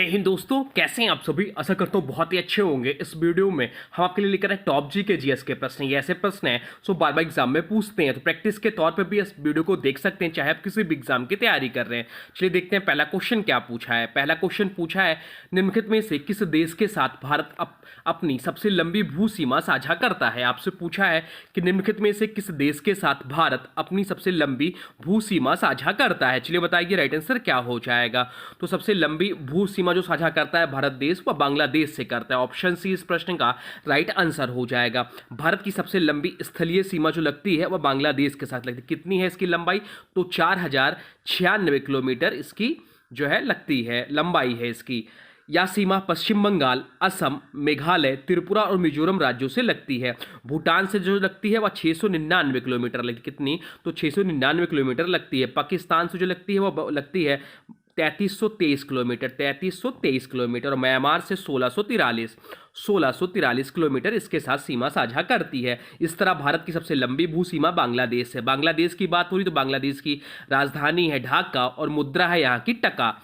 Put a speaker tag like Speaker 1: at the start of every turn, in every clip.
Speaker 1: हिंद दोस्तों, कैसे हैं आप सभी। आशा करता हूँ बहुत ही अच्छे होंगे। इस वीडियो में हम आपके लिए लेकर आए टॉप जी के जीएस के प्रश्न। ये ऐसे प्रश्न हैं जो बार बार एग्जाम में पूछते हैं, तो प्रैक्टिस के तौर पे भी इस वीडियो को देख सकते हैं, चाहे आप किसी भी एग्जाम की तैयारी कर रहे हैं। चलिए देखते हैं पहला क्वेश्चन क्या पूछा है। पहला क्वेश्चन पूछा है, निम्नलिखित में से किस देश के साथ भारत अपनी सबसे लंबी भू सीमा साझा करता है। आपसे पूछा है कि निम्नलिखित में से किस देश के साथ भारत अपनी सबसे लंबी भू सीमा साझा करता है। चलिए बताइए राइट आंसर क्या हो जाएगा। तो सबसे लंबी भू सीमा जो साझा करता है भारत देश, वह बांग्लादेश से करता है। ऑप्शन सी इस प्रश्न का राइट आंसर हो जाएगा। भारत की सबसे लंबी स्थलीय सीमा जो लगती है वह बांग्लादेश के साथ लगती है। कितनी है इसकी लंबाई? तो 4096 किलोमीटर इसकी जो है लगती है, लंबाई है इसकी। यह सीमा पश्चिम बंगाल, असम, मेघालय, त्रिपुरा और मिजोरम राज्यों से लगती है। भूटान से जो लगती है वह 699 किलोमीटर लगती। कितनी? तो 699 किलोमीटर लगती है। पाकिस्तान से जो लगती है वह लगती है 3323 किलोमीटर, 3323 किलोमीटर। और म्यांमार से 1643 किलोमीटर इसके साथ सीमा साझा करती है। इस तरह भारत की सबसे लंबी भू सीमा बांग्लादेश है। बांग्लादेश की बात हो रही तो बांग्लादेश की राजधानी है ढाका और मुद्रा है यहाँ की टका।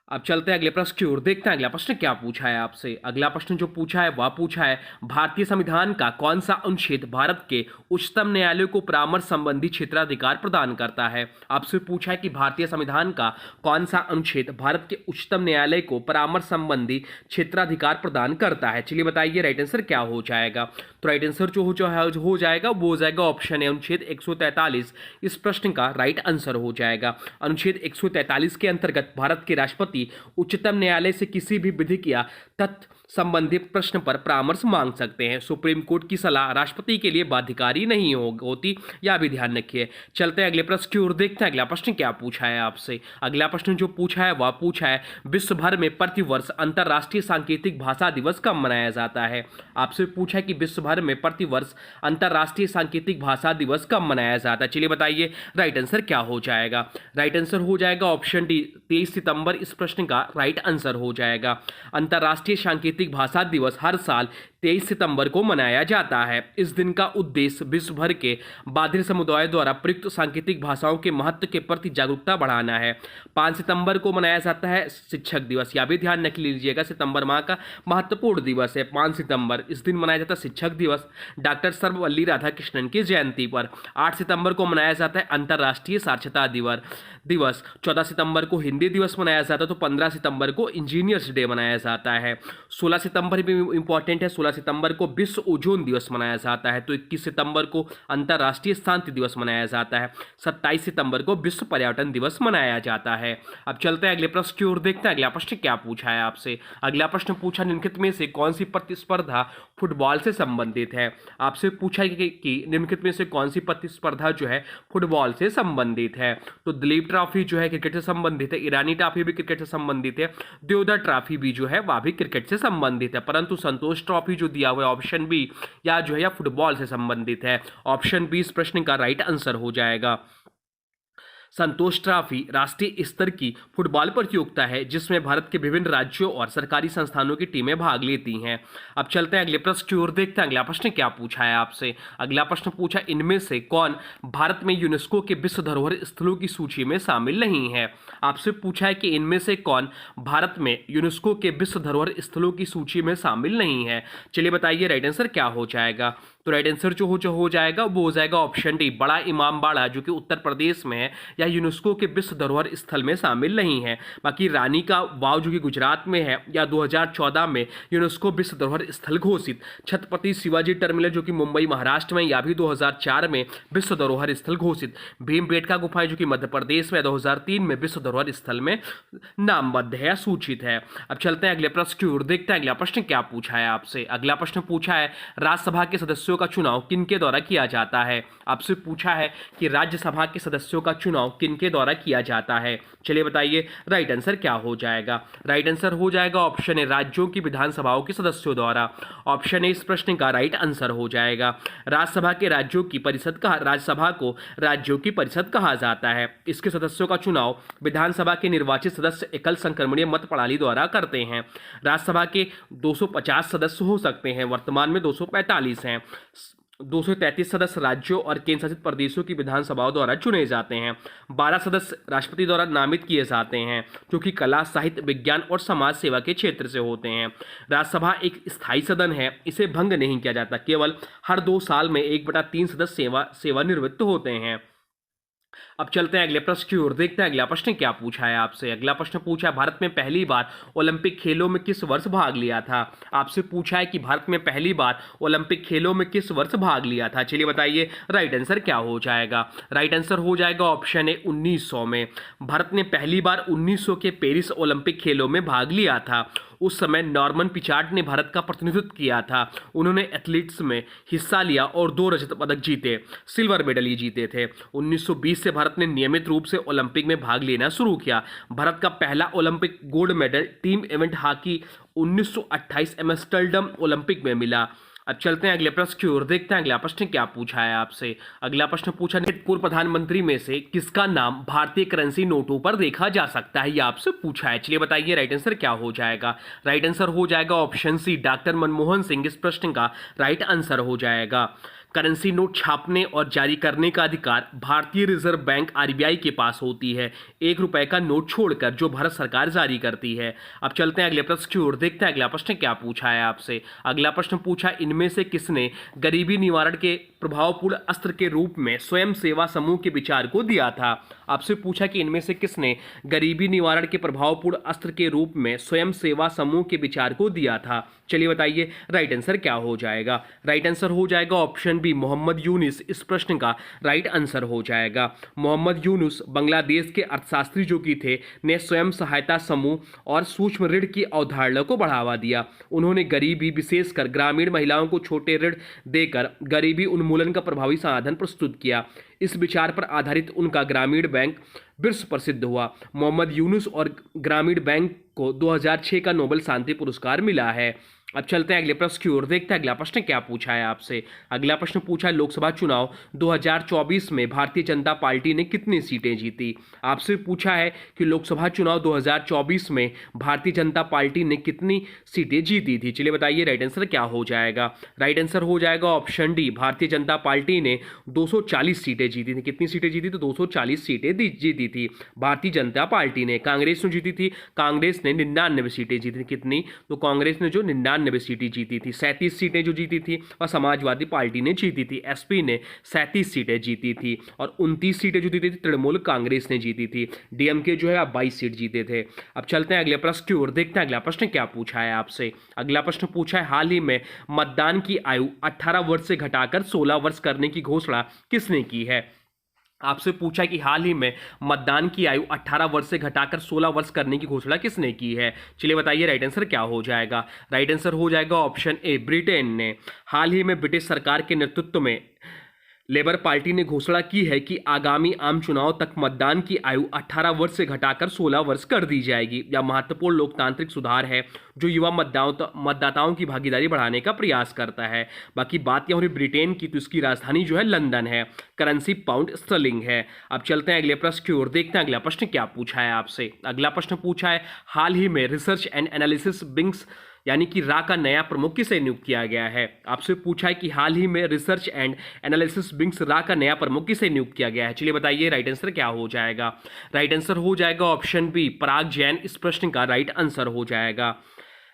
Speaker 1: अब चलते हैं अगले प्रश्न की ओर, देखते हैं अगला प्रश्न क्या पूछा है आपसे। अगला प्रश्न जो पूछा है वह पूछा है, भारतीय संविधान का कौन सा अनुच्छेद भारत के उच्चतम न्यायालय को परामर्श संबंधी क्षेत्राधिकार प्रदान करता है। आपसे पूछा है कि भारतीय संविधान का कौन सा अनुच्छेद भारत के उच्चतम न्यायालय को परामर्श संबंधी क्षेत्राधिकार प्रदान करता है। चलिए बताइए राइट आंसर क्या हो जाएगा। तो राइट आंसर जो हो जाएगा वो हो जाएगा ऑप्शन है अनुच्छेद 143। इस प्रश्न का राइट आंसर हो जाएगा। अनुच्छेद 143 के अंतर्गत भारत के राष्ट्रपति उच्चतम न्यायालय से किसी भी विधिक या तथ्य संबंधित प्रश्न पर परामर्श मांग सकते हैं। सुप्रीम कोर्ट की सलाह राष्ट्रपति के लिए बाध्यकारी नहीं होती, यह भी ध्यान रखिए। चलते हैं अगले प्रश्न की ओर, देखते हैं अगला प्रश्न क्या पूछा है आपसे। अगला प्रश्न जो पूछा है वह पूछा है, विश्व भर में प्रतिवर्ष अंतर्राष्ट्रीय सांकेतिक भाषा दिवस कब मनाया जाता है। आपसे पूछा है कि विश्व भर में प्रतिवर्ष अंतर्राष्ट्रीय सांकेतिक भाषा दिवस कब मनाया जाता है। चलिए बताइए राइट आंसर क्या हो जाएगा। राइट आंसर हो जाएगा ऑप्शन डी, 23 सितंबर इस प्रश्न का राइट आंसर हो जाएगा। अंतर्राष्ट्रीय सांकेतिक भाषा दिवस हर साल 23 सितंबर को मनाया जाता है। इस दिन का उद्देश्य विश्व भर के बधिर समुदाय द्वारा प्रयुक्त सांकेतिक भाषाओं के महत्व के प्रति जागरूकता बढ़ाना है। 5 सितंबर को मनाया जाता है शिक्षक दिवस, यह भी ध्यान रख लीजिएगा। सितंबर माह का महत्वपूर्ण दिवस है 5 सितंबर। इस दिन मनाया जाता है शिक्षक दिवस डॉक्टर सर्वपल्ली राधाकृष्णन की जयंती पर। 8 सितंबर को मनाया जाता है अंतर्राष्ट्रीय साक्षरता दिवस। 14 सितंबर को हिंदी दिवस मनाया जाता है। तो 15 सितंबर को इंजीनियर्स डे मनाया जाता है। 16 सितंबर भी इंपॉर्टेंट है, 16 सितंबर को विश्व ओजोन दिवस मनाया जाता है। तो 21 सितंबर को अंतर्राष्ट्रीय शांति दिवस मनाया जाता है। 27 सितंबर को विश्व पर्यटन दिवस मनाया जाता है। अब चलते हैं अगले प्रश्न की ओर, देखते हैं अगला प्रश्न क्या पूछा है आपसे। अगला प्रश्न पूछा, निम्नलिखित में से कौन सी प्रतिस्पर्धा फुटबॉल से संबंधित है। आपसे पूछा कि निम्नलिखित में से कौन सी प्रतिस्पर्धा जो है फुटबॉल से संबंधित है। तो दिलीप ट्रॉफी जो है क्रिकेट से संबंधित है, ईरानी ट्रॉफी भी क्रिकेट से संबंधित है, देवधर ट्रॉफी भी जो है वह भी क्रिकेट से संबंधित है। परंतु संतोष ट्रॉफी जो दिया हुआ है ऑप्शन बी या जो है या फुटबॉल से संबंधित है। ऑप्शन बी इस प्रश्न का राइट आंसर हो जाएगा। संतोष ट्रॉफी राष्ट्रीय स्तर की फुटबॉल प्रतियोगिता है जिसमें भारत के विभिन्न राज्यों और सरकारी संस्थानों की टीमें भाग लेती हैं। अब चलते हैं अगले प्रश्न की ओर, देखते हैं अगला प्रश्न क्या पूछा है आपसे। अगला प्रश्न पूछा, इनमें से कौन भारत में यूनेस्को के विश्व धरोहर स्थलों की सूची में शामिल नहीं है। आपसे पूछा है कि इनमें से कौन भारत में यूनेस्को के विश्व धरोहर स्थलों की सूची में शामिल नहीं है। चलिए बताइए राइट आंसर क्या हो जाएगा। तो राइट आंसर जो हो जाएगा वो हो जाएगा ऑप्शन डी, बड़ा इमामबाड़ा जो कि उत्तर प्रदेश में है, या यूनेस्को के विश्व धरोहर स्थल में शामिल नहीं है। बाकी रानी का वाव जो कि गुजरात में है, या 2014 में यूनेस्को विश्व धरोहर स्थल घोषित। छत्रपति शिवाजी टर्मिनल जो कि मुंबई महाराष्ट्र में, या भी 2004 में विश्व धरोहर स्थल घोषित। भीमबेटका गुफाएं जो कि मध्य प्रदेश में 2003 में विश्व धरोहर स्थल में नामबद्ध है या सूचित है। अब चलते हैं अगले प्रश्न की ओर, देखते हैं अगला प्रश्न क्या पूछा है आपसे। अगला प्रश्न पूछा है, राज्यसभा के सदस्यों का चुनाव किनके द्वारा किया जाता है। आपसे पूछा है कि राज्यसभा के सदस्यों का चुनाव किनके द्वारा किया जाता है। चलिए बताइए राइट आंसर क्या हो जाएगा। राइट आंसर हो जाएगा ऑप्शन ए, राज्यों की विधानसभाओं के सदस्यों द्वारा। ऑप्शन ए इस प्रश्न का राइट आंसर हो जाएगा। राज्यसभा के राज्यों की परिषद राज्यसभा को राज्यों की परिषद कहा जाता है। इसके सदस्यों का चुनाव विधानसभा के निर्वाचित सदस्य एकल संक्रमणीय मत प्रणाली द्वारा करते हैं। राज्यसभा के 250 सदस्य हो सकते हैं, वर्तमान में 245 हैं। 233 सदस्य राज्यों और केंद्र शासित प्रदेशों की विधानसभाओं द्वारा चुने जाते हैं। 12 सदस्य राष्ट्रपति द्वारा नामित किए जाते हैं, जो कि कला, साहित्य, विज्ञान और समाज सेवा के क्षेत्र से होते हैं। राज्यसभा एक स्थायी सदन है, इसे भंग नहीं किया जाता। केवल हर 2 साल में 1/3 सदस्य सेवानिवृत्त होते हैं। अब चलते हैं अगले प्रश्न की ओर, देखते हैं अगला प्रश्न क्या पूछा है आपसे। अगला प्रश्न पूछा है, भारत में पहली बार ओलंपिक खेलों में किस वर्ष भाग लिया था। आपसे पूछा है कि भारत में पहली बार ओलंपिक खेलों में किस वर्ष भाग लिया था। चलिए बताइए राइट आंसर क्या हो जाएगा। राइट आंसर हो जाएगा ऑप्शन ए 1900 में। भारत ने पहली बार 1900 के पेरिस ओलंपिक खेलों में भाग लिया था। उस समय नॉर्मन पिचार्ड ने भारत का प्रतिनिधित्व किया था। उन्होंने एथलीट्स में हिस्सा लिया और 2 रजत पदक जीते, सिल्वर मेडल ही जीते थे। 1920 से भारत ने नियमित रूप से ओलंपिक में भाग लेना शुरू किया। भारत का पहला Olympic gold medal team event hockey 1928 Amsterdam Olympic में मिला। अब चलते हैं अगले प्रश्न की ओर, देखते हैं अगला प्रश्न क्या पूछा है आपसे। अगला प्रश्न पूछा, पूर्व प्रधानमंत्री में से किसका नाम भारतीय करेंसी नोटों पर देखा जा सकता है, ये आपसे पूछा है। चलिए बताइए राइट आंसर क्या हो जाएगा। राइट आंसर हो जाएगा option C, doctor Manmohan Singh इस प्रश्न का राइट आंसर हो जाएगा। करेंसी नोट छापने और जारी करने का अधिकार भारतीय रिजर्व बैंक आरबीआई के पास होती है, 1 रुपए का नोट छोड़कर, जो भारत सरकार जारी करती है। अब चलते हैं अगले प्रश्न की ओर, देखते हैं अगला प्रश्न क्या पूछा है आपसे। अगला प्रश्न पूछा, इनमें से किसने गरीबी निवारण के प्रभावपूर्ण अस्त्र के रूप में स्वयं सेवा समूह के विचार को दिया था। आपसे पूछा कि इनमें से किसने गरीबी निवारण के प्रभावपूर्ण अस्त्र के रूप में स्वयं सेवा समूह के विचार को दिया था। चलिए बताइए राइट आंसर क्या हो जाएगा। राइट आंसर हो जाएगा ऑप्शन बी, मोहम्मद यूनुस इस प्रश्न का राइट आंसर हो जाएगा। मोहम्मद यूनुस बांग्लादेश के अर्थशास्त्री जो कि थे, ने स्वयं सहायता समूह और सूक्ष्म ऋण की अवधारणा को बढ़ावा दिया। उन्होंने गरीबी, विशेषकर ग्रामीण महिलाओं को छोटे ऋण देकर गरीबी उन्मूलन का प्रभावी समाधान प्रस्तुत किया। इस विचार पर आधारित उनका ग्रामीण बैंक विश्व प्रसिद्ध हुआ। मोहम्मद यूनुस और ग्रामीण बैंक को 2006 का नोबेल शांति पुरस्कार मिला है। अब चलते हैं अगले प्रश्न की ओर, देखते हैं अगला प्रश्न क्या पूछा है आपसे। अगला प्रश्न पूछा है, लोकसभा चुनाव 2024 में भारतीय जनता पार्टी ने कितनी सीटें जीती। आपसे पूछा है कि लोकसभा चुनाव 2024 में भारतीय जनता पार्टी ने कितनी सीटें जीती थी। चलिए बताइए राइट आंसर क्या हो जाएगा। राइट आंसर हो जाएगा option D, Bharatiya Janata party ने 240 सीटें जीती थी। कितनी सीटें जीती? तो 240 सीटें जीती थी भारतीय जनता पार्टी ने। कांग्रेस ने जीती थी, कांग्रेस ने 99 सीटें जीती थी। कितनी? तो कांग्रेस ने जो 99 सीटें जीती थी, 37 सीटें जो जीती थी, और समाजवादी पार्टी ने जीती थी, एसपी ने 37 सीटें जीती थी, और 29 सीटें जो जीती थी तृणमूल कांग्रेस ने जीती थी। डीएमके जो है आप 22 सीट जीते थे। अब चलते हैं अगले प्रश्न की ओर, देखते हैं अगला प्रश्न क्या पूछा है आपसे। अगला प्रश्न पूछा है, हाल ही में मतदान की आयु 18 वर्ष से घटाकर 16 वर्ष करने की घोषणा किसने की है। आपसे पूछा कि हाल ही में मतदान की आयु 18 वर्ष से घटाकर 16 वर्ष करने की घोषणा किसने की है। चलिए बताइए राइट आंसर क्या हो जाएगा। राइट आंसर हो जाएगा ऑप्शन ए, ब्रिटेन ने। हाल ही में ब्रिटिश सरकार के नेतृत्व में लेबर पार्टी ने घोषणा की है कि आगामी आम चुनाव तक मतदान की आयु 18 वर्ष से घटाकर 16 वर्ष कर दी जाएगी। यह महत्वपूर्ण लोकतांत्रिक सुधार है जो युवा मतदाताओं की भागीदारी बढ़ाने का प्रयास करता है। बाकी बात यह हो रही ब्रिटेन की, तो इसकी राजधानी जो है लंदन है, करेंसी पाउंड स्टर्लिंग है। अब चलते हैं अगले प्रश्न की ओर, देखते हैं अगला प्रश्न क्या पूछा है आपसे। अगला प्रश्न पूछा है, हाल ही में रिसर्च एंड एनालिसिस विंग्स यानी कि रा का नया प्रमुख किसे नियुक्त किया गया है। आपसे पूछा है कि हाल ही में रिसर्च एंड एनालिसिस विंग्स रा का नया प्रमुख किसे नियुक्त किया गया है। चलिए बताइए राइट आंसर क्या हो जाएगा। राइट आंसर हो जाएगा ऑप्शन बी, पराग जैन इस प्रश्न का राइट आंसर हो जाएगा।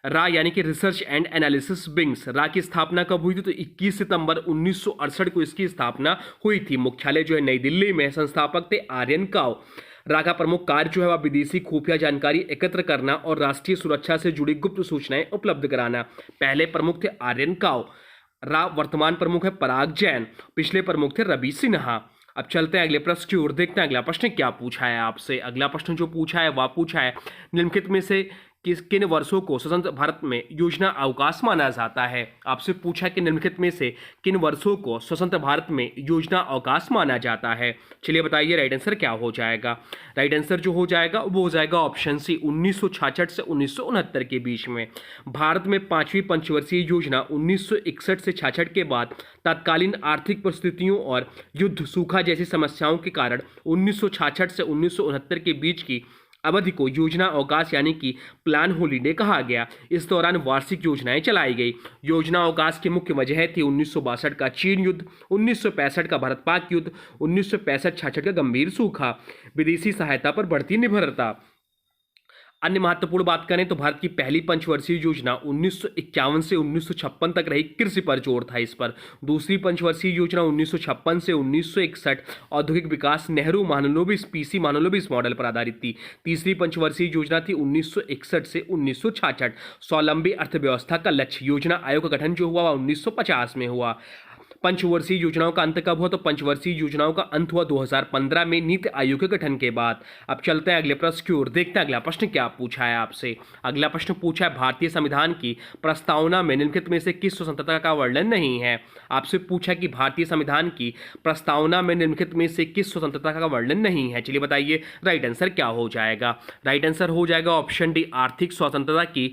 Speaker 1: रा यानी कि रिसर्च एंड एनालिसिस विंग्स, रा की स्थापना कब हुई थी? तो 21 सितंबर 1968 को इसकी स्थापना हुई थी। मुख्यालय जो है नई दिल्ली में, संस्थापक थे आर्यन काव। रा का प्रमुख कार्य जो है वह विदेशी खुफिया जानकारी एकत्र करना और राष्ट्रीय सुरक्षा से जुड़ी गुप्त सूचनाएं उपलब्ध कराना। पहले प्रमुख थे आर्यन काव। रा वर्तमान प्रमुख है पराग जैन, पिछले प्रमुख थे रवि सिन्हा। अब चलते हैं अगले प्रश्न की ओर, देखते हैं अगला प्रश्न क्या पूछा है आपसे। अगला प्रश्न जो पूछा है वह पूछा है, निम्नलिखित में से किन वर्षों को स्वतंत्र भारत में योजना अवकाश माना जाता है। आपसे पूछा कि निम्नलिखित में से किन वर्षों को स्वतंत्र भारत में योजना अवकाश माना जाता है। चलिए बताइए राइट आंसर क्या हो जाएगा। राइट आंसर जो हो जाएगा वो हो जाएगा ऑप्शन सी, 1966 से 1969 के बीच में। भारत में 5वीं पंचवर्षीय योजना 1961 से 66 के बाद तत्कालीन आर्थिक परिस्थितियों और युद्ध, सूखा जैसी समस्याओं के कारण 1966 से 1969 के बीच की अवधि को योजना अवकाश यानी कि प्लान हॉलीडे कहा गया। इस दौरान वार्षिक योजनाएं चलाई गई। योजना अवकाश की मुख्य वजह थी 1962 का चीन युद्ध, 1965 का भारत पाक युद्ध, 1965-66 का गंभीर सूखा, विदेशी सहायता पर बढ़ती निर्भरता। अन्य महत्वपूर्ण बात करें तो भारत की पहली पंचवर्षीय योजना 1951 से 1956 तक रही, कृषि पर जोर था इस पर। दूसरी पंचवर्षीय योजना 1956 से 1961 औद्योगिक विकास, नेहरू महालनोबिस पीसी महालनोबिस मॉडल पर आधारित थी। तीसरी पंचवर्षीय योजना थी 1961 से 1966 स्वावलंबी अर्थव्यवस्था का लक्ष्य। योजना आयोग का गठन जो हुआ 1950 में हुआ। पंचवर्षीय योजनाओं का अंत कब हुआ? तो पंचवर्षीय योजनाओं का अंत हुआ 2015 में नीति आयोग के गठन के बाद। अब चलते हैं अगले प्रश्न की ओर, देखते हैं अगला प्रश्न क्या पूछा है आपसे। अगला प्रश्न पूछा है भारतीय संविधान की प्रस्तावना में निम्नलिखित में से किस स्वतंत्रता का वर्णन नहीं है? आपसे पूछा कि भारतीय संविधान की प्रस्तावना में निम्नलिखित में से किस स्वतंत्रता का वर्णन नहीं है। चलिए बताइए राइट आंसर क्या हो जाएगा। राइट आंसर हो जाएगा ऑप्शन डी, आर्थिक स्वतंत्रता की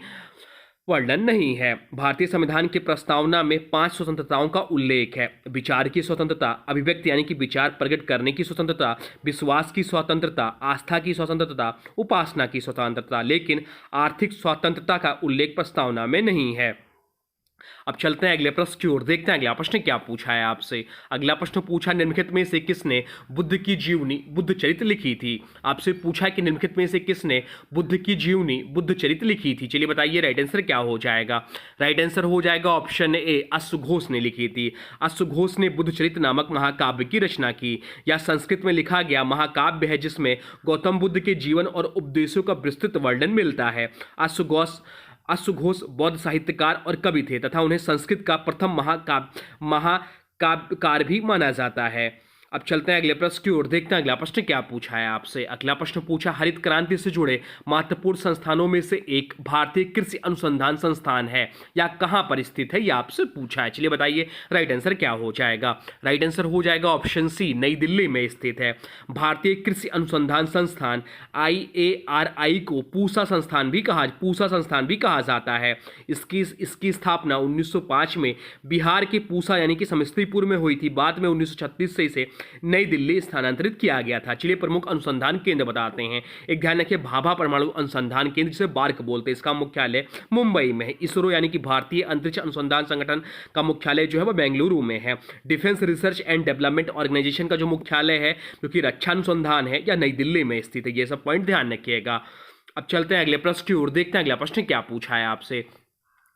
Speaker 1: वर्णन नहीं है। भारतीय संविधान की प्रस्तावना में 5 स्वतंत्रताओं का उल्लेख है। विचार की स्वतंत्रता, अभिव्यक्ति यानी कि विचार प्रकट करने की स्वतंत्रता, विश्वास की स्वतंत्रता, आस्था की स्वतंत्रता, उपासना की स्वतंत्रता, लेकिन आर्थिक स्वतंत्रता का उल्लेख प्रस्तावना में नहीं है। अब चलते हैं अगले प्रश्न की ओर, देखते हैं अगला प्रश्न क्या पूछा है आपसे। अगला प्रश्न पूछा निम्नलिखित में से किसने बुद्ध की जीवनी बुद्ध चरित्र लिखी थी? आपसे पूछा कि निम्नलिखित में से किसने बुद्ध की जीवनी बुद्ध चरित्र लिखी थी। चलिए बताइए राइट आंसर क्या हो जाएगा। राइट आंसर हो जाएगा ऑप्शन ए, अश्वघोष ने लिखी थी। अश्वघोष ने बुद्ध चरित्र नामक महाकाव्य की रचना की। यह संस्कृत में लिखा गया महाकाव्य है जिसमें गौतम बुद्ध के जीवन और उपदेशों का विस्तृत वर्णन मिलता है। अश्वघोष बौद्ध साहित्यकार और कवि थे तथा उन्हें संस्कृत का प्रथम महाकाव्यकार भी माना जाता है। अब चलते हैं अगले प्रश्न की ओर, देखते हैं अगला प्रश्न क्या पूछा है आपसे। अगला प्रश्न पूछा हरित क्रांति से जुड़े महत्वपूर्ण संस्थानों में से एक भारतीय कृषि अनुसंधान संस्थान है या कहां पर स्थित है, यह आपसे पूछा है। चलिए बताइए राइट आंसर क्या हो जाएगा। राइट आंसर हो जाएगा ऑप्शन सी, नई दिल्ली में स्थित है। भारतीय कृषि अनुसंधान संस्थान IARI को पूसा संस्थान भी कहा जाता है। इसकी स्थापना 1905 में बिहार के पूसा यानी कि समस्तीपुर में हुई थी। बाद में 1936 से इसे नई दिल्ली स्थानांतरित किया गया था। चलिए प्रमुख अनुसंधान केंद्र बताते हैं। एक ध्यान रखिए, भाभा परमाणु अनुसंधान केंद्र जिसे बार्क बोलते हैं, इसका मुख्यालय मुंबई में है। इसरो यानी कि भारतीय अंतरिक्ष अनुसंधान संगठन का मुख्यालय जो है वह बेंगलुरु में है। Defence Research and Development Organisation का जो मुख्यालय है जो कि रक्षा अनुसंधान है या नई दिल्ली में स्थित है। ये सब पॉइंट ध्यान रखिएगा। अब चलते हैं अगले प्रश्न की ओर, देखते हैं अगला प्रश्न क्या पूछा है आपसे।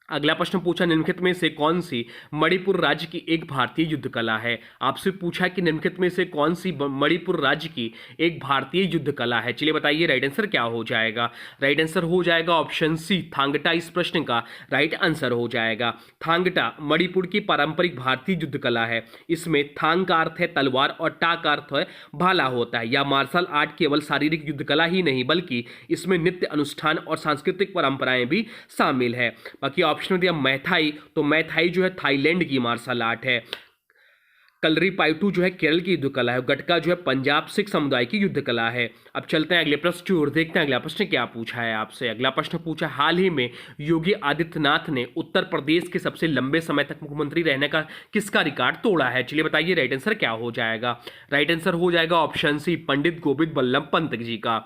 Speaker 1: अगला प्रश्न पूछा निम्नलिखित में से कौन सी मणिपुर राज्य की एक भारतीय युद्ध कला है। आपसे पूछा कि निम्नलिखित में से कौन सी मणिपुर राज्य की एक भारतीय युद्ध कला है। चलिए बताइए राइट आंसर क्या हो जाएगा। राइट आंसर हो जाएगा ऑप्शन सी, थांगटा इस प्रश्न का राइट आंसर हो जाएगा। थांगटा मणिपुर की पारंपरिक भारतीय युद्ध कला है। इसमें थांग का अर्थ है तलवार और टा का अर्थ है भाला होता है। यह मार्शल आर्ट केवल शारीरिक युद्ध कला ही नहीं बल्कि इसमें नृत्य अनुष्ठान और सांस्कृतिक परंपराएं भी शामिल है। बाकी ऑप्शन में दिया मैथाई, तो मैथाई जो है थाईलैंड की मार्शल आर्ट है। कलरी पाइटू जो है केरल की युद्ध कला है। गटका जो है पंजाब सिख समुदाय की युद्ध कला है। अब चलते हैं अगले प्रश्न की ओर, देखते हैं अगला प्रश्न क्या पूछा है आपसे। अगला प्रश्न पूछा हाल ही में योगी आदित्यनाथ ने उत्तर प्रदेश के सबसे लंबे समय तक मुख्यमंत्री रहने का किसका रिकॉर्ड तोड़ा है। चलिए बताइए राइट आंसर क्या हो जाएगा। राइट आंसर हो जाएगा ऑप्शन सी, पंडित गोविंद बल्लभ पंत जी का।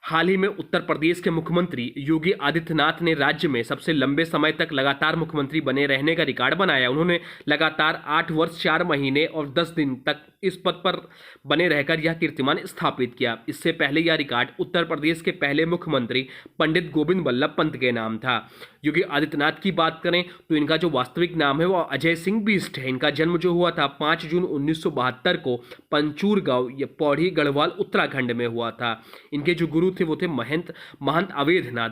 Speaker 1: हाल ही में उत्तर प्रदेश के मुख्यमंत्री योगी आदित्यनाथ ने राज्य में सबसे लंबे समय तक लगातार मुख्यमंत्री बने रहने का रिकॉर्ड बनाया। उन्होंने लगातार 8 वर्ष 4 महीने और 10 दिन तक इस पद पर बने रहकर यह कीर्तिमान स्थापित किया। इससे पहले यह रिकॉर्ड उत्तर प्रदेश के पहले मुख्यमंत्री पंडित गोविंद बल्लभ पंत के नाम था। योगी आदित्यनाथ की बात करें तो इनका जो वास्तविक नाम है वो अजय सिंह बिष्ट है। इनका जन्म जो हुआ था 5 जून 1972 को पंचूर गांव पौड़ी गढ़वाल उत्तराखंड में हुआ था। इनके जो गुरु थे वो थे महंत अवैधनाथ,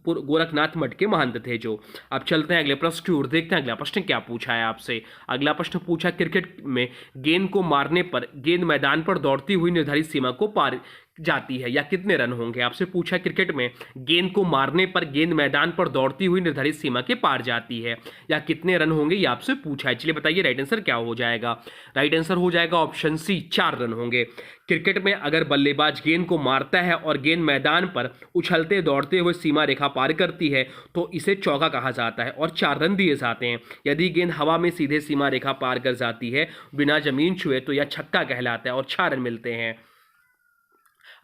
Speaker 1: गोरखनाथ मठ के महंत थे जो। अब चलते हैं अगले प्रश्न की ओर, देखते हैं अगला प्रश्न क्या पूछा है आपसे। अगला प्रश्न पूछा क्रिकेट में गेंद को मारने पर गेंद मैदान पर दौड़ती हुई निर्धारित सीमा को पार जाती है या कितने रन होंगे। आपसे पूछा क्रिकेट में गेंद को मारने पर गेंद मैदान पर दौड़ती हुई निर्धारित सीमा के पार जाती है या कितने रन होंगे, ये आपसे पूछा है। चलिए बताइए राइट आंसर क्या हो जाएगा। राइट आंसर हो जाएगा ऑप्शन सी, 4 रन होंगे। क्रिकेट में अगर बल्लेबाज गेंद को मारता है और गेंद मैदान पर उछलते दौड़ते हुए सीमा रेखा पार करती है तो इसे चौका कहा जाता है और 4 रन दिए जाते हैं। यदि गेंद हवा में सीधे सीमा रेखा पार कर जाती है बिना जमीन छुए तो यह छक्का कहलाता है और 4 रन मिलते हैं।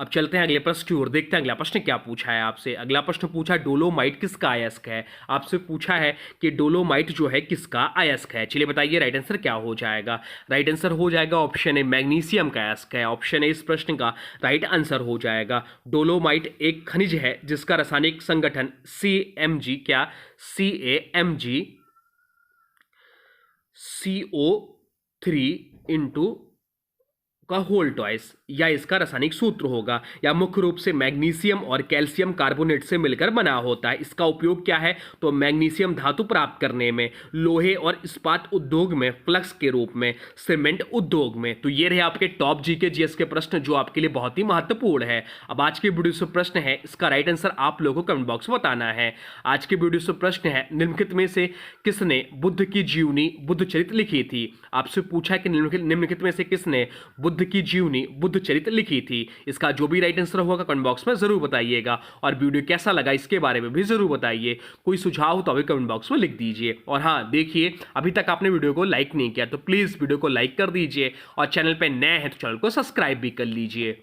Speaker 1: अब चलते हैं अगले प्रश्न की ओर, देखते हैं अगला प्रश्न क्या पूछा है आपसे। अगला प्रश्न पूछा डोलोमाइट किसका अयस्क है। आपसे पूछा है कि डोलोमाइट जो है किसका अयस्क है। चलिए बताइए राइट आंसर क्या हो जाएगा। राइट आंसर हो जाएगा ऑप्शन ए, मैग्नीशियम का अयस्क है। ऑप्शन ए इस प्रश्न का राइट आंसर हो जाएगा। डोलोमाइट एक खनिज है जिसका रासायनिक संगठन CMG, क्या CAMG CO3 का होल टॉइस, या इसका रासायनिक सूत्र होगा, या मुख्य रूप से मैग्नीशियम और कैल्शियम कार्बोनेट से मिलकर बना होता है। इसका उपयोग क्या है, तो मैग्नीशियम धातु प्राप्त करने में, लोहे और इस्पात उद्योग में, फ्लक्स के रूप में, सीमेंट उद्योग में। तो ये रहे आपके टॉप जीके जीएस के प्रश्न जो आपके लिए बहुत ही महत्वपूर्ण है। अब आज के वीडियो से प्रश्न है, इसका राइट आंसर आप लोगों को कमेंट बॉक्स में बताना है। आज के वीडियो से प्रश्न है, निम्नलिखित में से किसने बुद्ध की जीवनी बुद्ध चरित्र लिखी थी। आपसे पूछा है कि निम्नलिखित में से किसने बुद्ध की जीवनी बुद्ध चरित्र लिखी थी। इसका जो भी राइट आंसर होगा कमेंट बॉक्स में जरूर बताइएगा, और वीडियो कैसा लगा इसके बारे में भी जरूर बताइए। कोई सुझाव हो तो अभी कमेंट बॉक्स में लिख दीजिए। और हाँ देखिए, अभी तक आपने वीडियो को लाइक नहीं किया तो प्लीज वीडियो को लाइक कर दीजिए, और चैनल पर नए हैं तो चैनल को सब्सक्राइब भी कर लीजिए।